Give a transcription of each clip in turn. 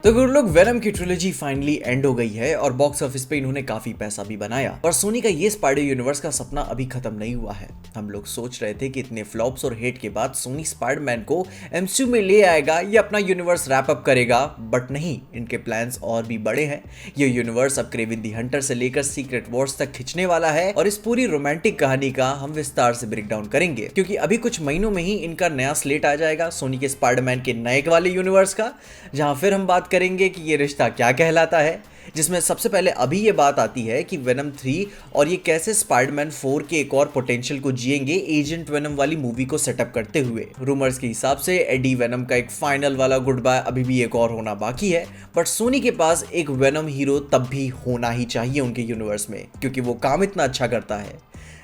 तो गुड लोग, वेनम की ट्रिलॉजी फाइनली एंड हो गई है और बॉक्स ऑफिस पे इन्होंने काफी पैसा भी बनाया। पर सोनी का ये स्पाइडर यूनिवर्स का सपना अभी खत्म नहीं हुआ है। हम लोग सोच रहे थे कि इतने फ्लॉप्स और हेट के बाद सोनी स्पाइडरमैन को एमसीयू में ले आएगा या अपना यूनिवर्स रैप अप करेगा, बट नहीं, इनके प्लान्स और भी बड़े हैं। ये यूनिवर्स अब क्रेवन द हंटर से लेकर सीक्रेट वॉर्स तक खिंचने वाला है और इस पूरी रोमांटिक कहानी का हम विस्तार से ब्रेक डाउन करेंगे, क्योंकि अभी कुछ महीनों में ही इनका नया स्लेट आ जाएगा सोनी के स्पाइडरमैन के नए वाले यूनिवर्स का, जहां फिर हम बात करेंगे कि ये रिश्ता क्या कहलाता है, जिसमें सबसे पहले अभी ये बात आती है कि वेनम 3 और ये कैसे स्पाइडरमैन 4 के एक और पोटेंशियल को जिएंगे एजेंट वेनम वाली मूवी को सेटअप करते हुए। रूमर्स के हिसाब से एडी वेनम का एक फाइनल वाला गुड बाय अभी भी एक और होना बाकी है, बट सोनी के पास एक वेनम हीरो तब भी होना ही चाहिए उनके यूनिवर्स में, क्योंकि वो काम इतना अच्छा करता है।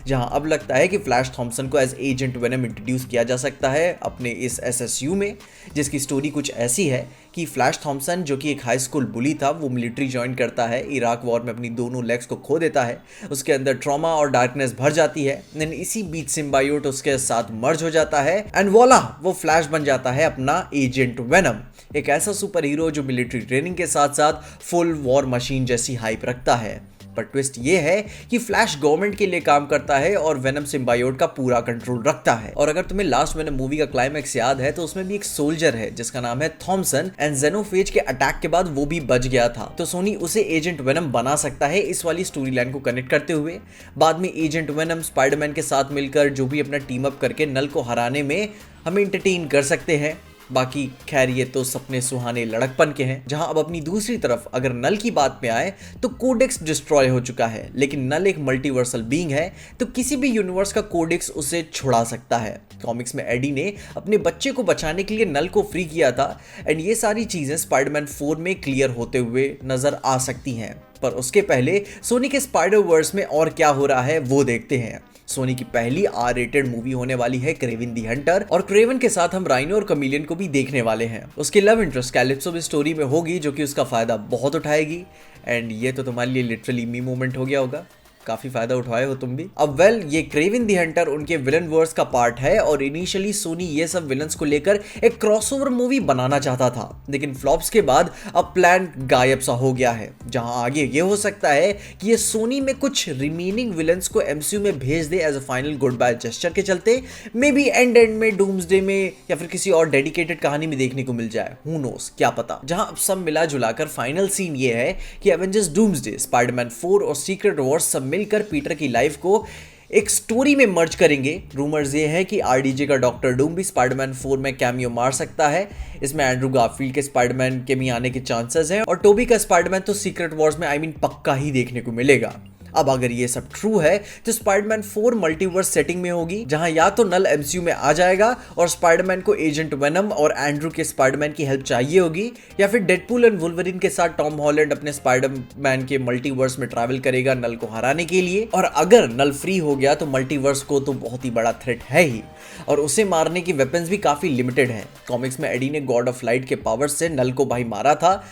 जहां अब लगता है कि फ्लैश थॉम्पसन को एज एजेंट वेनम इंट्रोड्यूस किया जा सकता है अपने इस एसएसयू में, जिसकी स्टोरी कुछ ऐसी है कि फ्लैश थॉम्पसन, जो कि एक हाई स्कूल बुली था, वो मिलिट्री ज्वाइन करता है, इराक वॉर में अपनी दोनों लेग्स को खो देता है, उसके अंदर ट्रॉमा और डार्कनेस भर जाती है, देन इसी बीच सिम्बायोट उसके साथ मर्ज हो जाता है एंड वॉला, वो फ्लैश बन जाता है अपना एजेंट वेनम, एक ऐसा सुपर हीरो जो मिलिट्री ट्रेनिंग के साथ साथ फुल वॉर मशीन जैसी हाइप रखता है। पर ट्विस्ट ये है कि फ्लैश गवर्नमेंट के लिए काम करता है और वेनम सिम्बायोट का पूरा कंट्रोल रखता है। और अगर तुम्हें लास्ट वेनम मूवी का क्लाइमैक्स याद है तो उसमें भी एक सोल्जर है जिसका नाम है थॉम्सन एंड जेनोफेज के अटैक के बाद वो भी बच गया था, तो सोनी उसे एजेंट वेनम बना सकता है इस वाली स्टोरी लाइन को कनेक्ट करते हुए। बाद में एजेंट वेनम स्पाइडरमैन के साथ मिलकर जो भी अपना टीम अप करके नल को हराने में हमें एंटरटेन कर सकते हैं। बाकी खैर ये तो सपने सुहाने लड़कपन के हैं। जहां अब अपनी दूसरी तरफ अगर नल की बात में आए तो कोडेक्स डिस्ट्रॉय हो चुका है, लेकिन नल एक मल्टीवर्सल बीइंग है, तो किसी भी यूनिवर्स का कोडेक्स उसे छुड़ा सकता है। कॉमिक्स में एडी ने अपने बच्चे को बचाने के लिए नल को फ्री किया था एंड ये सारी चीजें स्पाइडरमैन 4 में क्लियर होते हुए नजर आ सकती हैं। पर उसके पहले सोनी के स्पाइडर वर्स में और क्या हो रहा है वो देखते हैं। सोनी की पहली R-रेटेड मूवी होने वाली है क्रेवन द हंटर, और क्रेवन के साथ हम राइनो और कमीलियन को भी देखने वाले हैं। उसके लव इंटरेस्ट कैलिप्सो भी स्टोरी में होगी, जो कि उसका फायदा बहुत उठाएगी एंड ये तो तुम्हारे लिए लिटरली मी मोमेंट हो गया होगा, काफी फायदा उठाए हो तुम भी। अब ये क्रेवन द हंटर उनके विलन वर्स का पार्ट है और इनिशियली सोनी ये सब विलन्स को लेकर एक क्रॉसओवर मूवी बनाना चाहता था, लेकिन फ्लॉप्स के बाद अब प्लान गायब सा हो गया है। जहां आगे ये हो सकता है कि ये सोनी में कुछ रिमेनिंग विलन्स को एमसीयू में भेज दे as a final good bye gesture के चलते, मे बी एंड में डूम्सडे में या फिर किसी और डेडिकेटेड कहानी में देखने को मिल जाए, हु नोस, क्या पता। जहां अब सब मिला जुलाकर फाइनल सीन ये है कि एवेंजर्स डूम्सडे, स्पाइडरमैन 4 और सीक्रेट वॉर्स सब मिलकर पीटर की लाइफ को एक स्टोरी में मर्ज करेंगे। रूमर्स ये है कि आरडीजे का डॉक्टर डूम भी स्पाइडरमैन 4 में कैमियो मार सकता है। इसमें एंड्रू गारफील्ड के स्पाइडरमैन के भी आने के चांसेस हैं और टोबी का स्पाइडरमैन तो सीक्रेट वॉर्स में पक्का ही देखने को मिलेगा। अब अगर ये सब ट्रू है तो स्पाइडरमैन 4 मल्टीवर्स सेटिंग में होगी, जहां या तो नल एमसीयू में आ जाएगा और स्पाइडरमैन को एजेंट वेनम और एंड्रू के स्पाइडरमैन की हेल्प चाहिए होगी, या फिर डेडपूल एंड वुल्वरिन के साथ टॉम हॉलैंड अपने स्पाइडरमैन के मल्टीवर्स में ट्रैवल करेगा नल को हराने के लिए। और अगर नल फ्री हो गया तो मल्टीवर्स को तो बहुत ही बड़ा थ्रेट है ही, और उसे मारने की वेपन्स भी काफी लिमिटेड है। कॉमिक्स में एडी ने गॉड ऑफ लाइट के पावर से नल को मारा था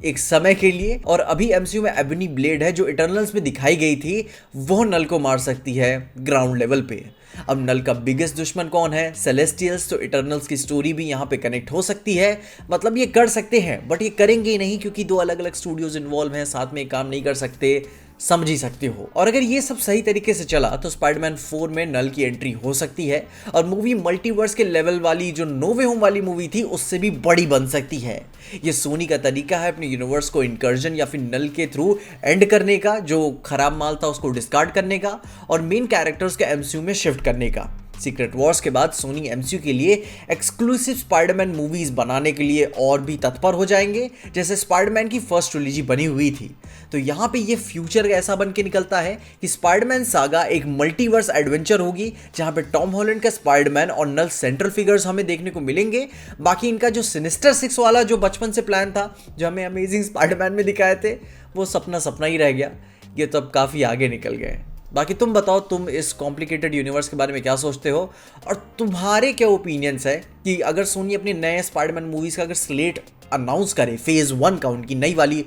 एक समय के लिए, और अभी एमसीयू में एबनी ब्लेड है जो इटर्नल्स में दिखाई गई थी, वो नल को मार सकती है ग्राउंड लेवल पे। अब नल का बिगेस्ट दुश्मन कौन है? सेलेस्टियल्स। तो इटर्नल्स की स्टोरी भी यहाँ पे कनेक्ट हो सकती है, मतलब ये कर सकते हैं, बट ये करेंगे ही नहीं क्योंकि दो अलग अलग स्टूडियोज इन्वॉल्व हैं, साथ में काम नहीं कर सकते, समझ ही सकते हो। और अगर ये सब सही तरीके से चला तो स्पाइडरमैन 4 में नल की एंट्री हो सकती है और मूवी मल्टीवर्स के लेवल वाली जो नो वे होम वाली मूवी थी उससे भी बड़ी बन सकती है। ये सोनी का तरीका है अपने यूनिवर्स को इनकर्जन या फिर नल के थ्रू एंड करने का, जो खराब माल था उसको डिस्कार्ड करने का और मेन कैरेक्टर्स के एमसीयू में शिफ्ट करने का। सीक्रेट वॉर्स के बाद सोनी एमसीयू के लिए एक्सक्लूसिव स्पाइडरमैन मूवीज बनाने के लिए और भी तत्पर हो जाएंगे, जैसे स्पाइडरमैन की फर्स्ट ट्रिलॉजी बनी हुई थी। तो यहाँ पे ये फ्यूचर ऐसा बन के निकलता है कि स्पाइडरमैन सागा एक मल्टीवर्स एडवेंचर होगी, जहाँ पे टॉम हॉलैंड का स्पाइडरमैन और नल सेंट्रल फिगर्स हमें देखने को मिलेंगे। बाकी इनका जो सिनिस्टर 6 वाला जो बचपन से प्लान था, जो हमें अमेजिंग स्पाइडरमैन में दिखाए थे, वो सपना सपना ही रह गया। ये तो अब काफ़ी आगे निकल गए। बाकी तुम बताओ, तुम इस कॉम्प्लिकेटेड यूनिवर्स के बारे में क्या सोचते हो और तुम्हारे क्या ओपिनियंस है कि अगर सोनी अपने नए स्पाइडरमैन मूवीज का अगर स्लेट अनाउंस करे फेज 1 का, उनकी नई वाली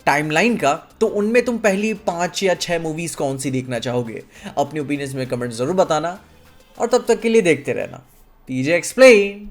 टाइमलाइन का, तो उनमें तुम पहली 5 या 6 मूवीज कौन सी देखना चाहोगे? अपने ओपिनियंस में कमेंट जरूर बताना और तब तक के लिए देखते रहना पीजे एक्सप्लेन।